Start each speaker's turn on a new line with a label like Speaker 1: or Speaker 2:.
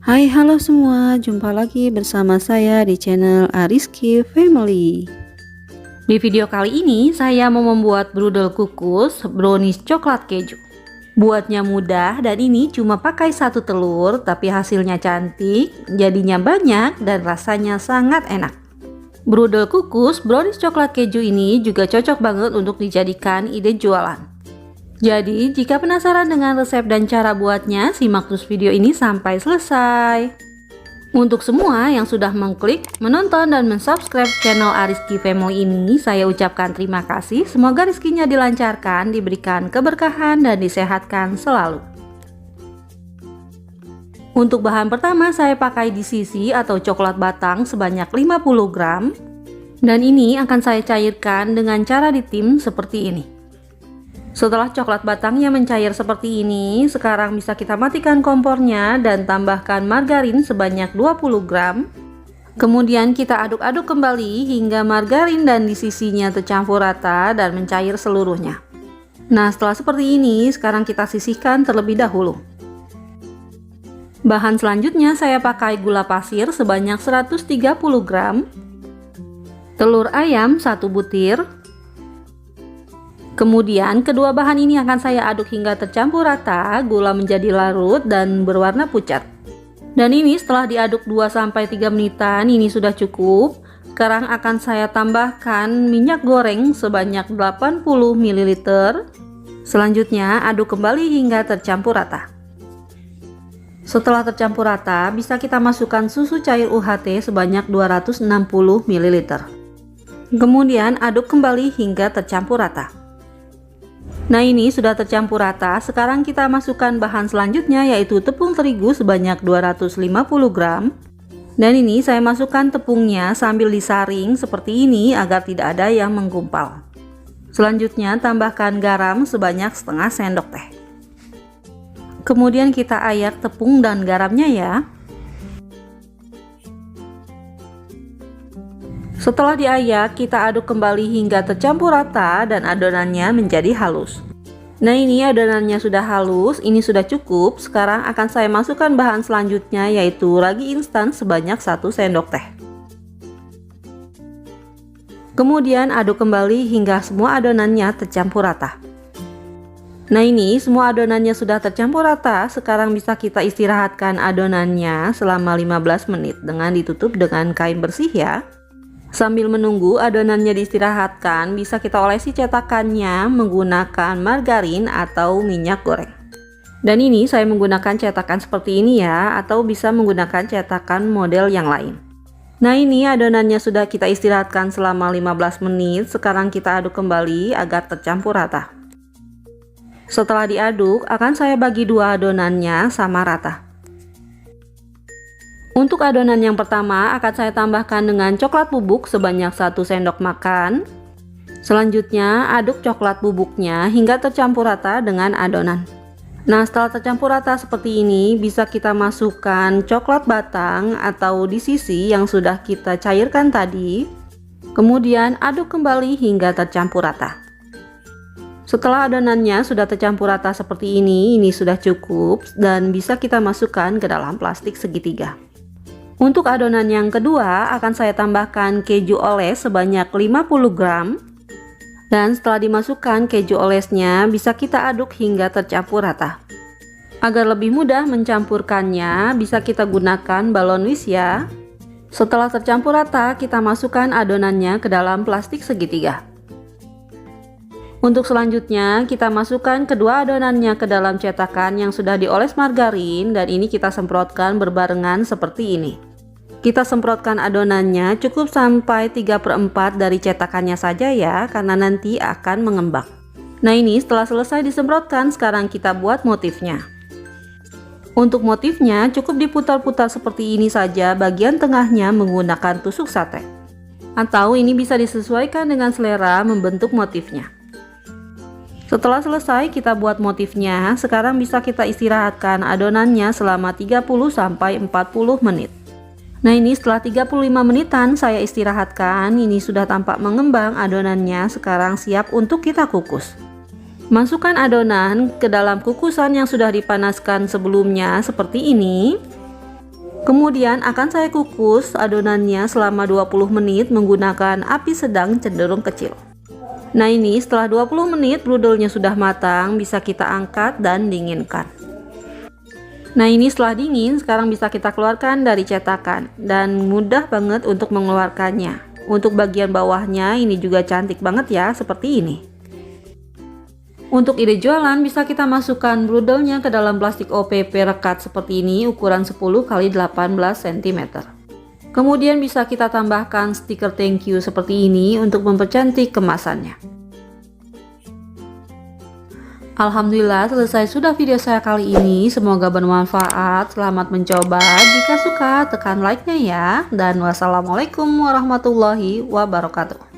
Speaker 1: Hai, halo semua, jumpa lagi bersama saya di channel Ariski Family. Di video kali ini saya mau membuat brudel kukus brownies coklat keju. Buatnya mudah dan ini cuma pakai satu telur, tapi hasilnya cantik, jadinya banyak dan rasanya sangat enak. Brudel kukus brownies coklat keju ini juga cocok banget untuk dijadikan ide jualan. Jadi, jika penasaran dengan resep dan cara buatnya, simak terus video ini sampai selesai. Untuk semua yang sudah mengklik, menonton, dan mensubscribe channel Ariski Family ini, saya ucapkan terima kasih. Semoga rezekinya dilancarkan, diberikan keberkahan, dan disehatkan selalu. Untuk bahan pertama, saya pakai DCC atau coklat batang sebanyak 50 gram. Dan ini akan saya cairkan dengan cara ditim seperti ini. Setelah coklat batangnya mencair seperti ini, sekarang bisa kita matikan kompornya dan tambahkan margarin sebanyak 20 gram. Kemudian kita aduk-aduk kembali hingga margarin dan DCC-nya tercampur rata dan mencair seluruhnya. Nah, setelah seperti ini, sekarang kita sisihkan terlebih dahulu. Bahan selanjutnya saya pakai gula pasir sebanyak 130 gram, telur ayam 1 butir. Kemudian kedua bahan ini akan saya aduk hingga tercampur rata, gula menjadi larut dan berwarna pucat. Dan ini setelah diaduk 2-3 menitan ini sudah cukup. Sekarang akan saya tambahkan minyak goreng sebanyak 80 ml. Selanjutnya aduk kembali hingga tercampur rata. Setelah tercampur rata, bisa kita masukkan susu cair UHT sebanyak 260 ml. Kemudian aduk kembali hingga tercampur rata. Nah, ini sudah tercampur rata. Sekarang kita masukkan bahan selanjutnya yaitu tepung terigu sebanyak 250 gram. Dan ini saya masukkan tepungnya sambil disaring seperti ini agar tidak ada yang menggumpal. Selanjutnya tambahkan garam sebanyak setengah sendok teh. Kemudian kita ayak tepung dan garamnya ya. Setelah diayak, kita aduk kembali hingga tercampur rata dan adonannya menjadi halus. Nah, ini adonannya sudah halus, ini sudah cukup. Sekarang akan saya masukkan bahan selanjutnya yaitu ragi instan sebanyak 1 sendok teh. Kemudian aduk kembali hingga semua adonannya tercampur rata. Nah, ini semua adonannya sudah tercampur rata. Sekarang bisa kita istirahatkan adonannya selama 15 menit dengan ditutup dengan kain bersih ya. Sambil menunggu adonannya diistirahatkan, bisa kita olesi cetakannya menggunakan margarin atau minyak goreng. Dan ini saya menggunakan cetakan seperti ini ya, atau bisa menggunakan cetakan model yang lain. Nah, ini adonannya sudah kita istirahatkan selama 15 menit. Sekarang kita aduk kembali agar tercampur rata. Setelah diaduk, akan saya bagi dua adonannya sama rata. Untuk adonan yang pertama akan saya tambahkan dengan coklat bubuk sebanyak 1 sendok makan. Selanjutnya aduk coklat bubuknya hingga tercampur rata dengan adonan. Nah, setelah tercampur rata seperti ini, bisa kita masukkan coklat batang atau DCC yang sudah kita cairkan tadi. Kemudian aduk kembali hingga tercampur rata. Setelah adonannya sudah tercampur rata seperti ini sudah cukup dan bisa kita masukkan ke dalam plastik segitiga. Untuk adonan yang kedua akan saya tambahkan keju oles sebanyak 50 gram. Dan setelah dimasukkan keju olesnya bisa kita aduk hingga tercampur rata. Agar lebih mudah mencampurkannya bisa kita gunakan balon whisk ya. Setelah tercampur rata kita masukkan adonannya ke dalam plastik segitiga. Untuk selanjutnya kita masukkan kedua adonannya ke dalam cetakan yang sudah dioles margarin dan ini kita semprotkan berbarengan seperti ini. Kita semprotkan adonannya cukup sampai 3/4 dari cetakannya saja ya, karena nanti akan mengembang. Nah, ini setelah selesai disemprotkan, sekarang kita buat motifnya. Untuk motifnya cukup diputar-putar seperti ini saja, bagian tengahnya menggunakan tusuk sate. Atau ini bisa disesuaikan dengan selera membentuk motifnya. Setelah selesai kita buat motifnya, sekarang bisa kita istirahatkan adonannya selama 30-40 menit. Nah, ini setelah 35 menitan saya istirahatkan, ini sudah tampak mengembang adonannya, sekarang siap untuk kita kukus. Masukkan adonan ke dalam kukusan yang sudah dipanaskan sebelumnya seperti ini. Kemudian akan saya kukus adonannya selama 20 menit menggunakan api sedang cenderung kecil. Nah ini setelah 20 menit brudelnya sudah matang, bisa kita angkat dan dinginkan. Nah ini setelah dingin, sekarang bisa kita keluarkan dari cetakan dan mudah banget untuk mengeluarkannya. Untuk bagian bawahnya ini juga cantik banget ya, seperti ini. Untuk ide jualan, bisa kita masukkan brudelnya ke dalam plastik OPP rekat seperti ini, ukuran 10 x 18 cm. Kemudian bisa kita tambahkan stiker thank you seperti ini untuk mempercantik kemasannya. Alhamdulillah, selesai sudah video saya kali ini. Semoga bermanfaat. Selamat mencoba. Jika suka, tekan like-nya ya. Dan wassalamualaikum warahmatullahi wabarakatuh.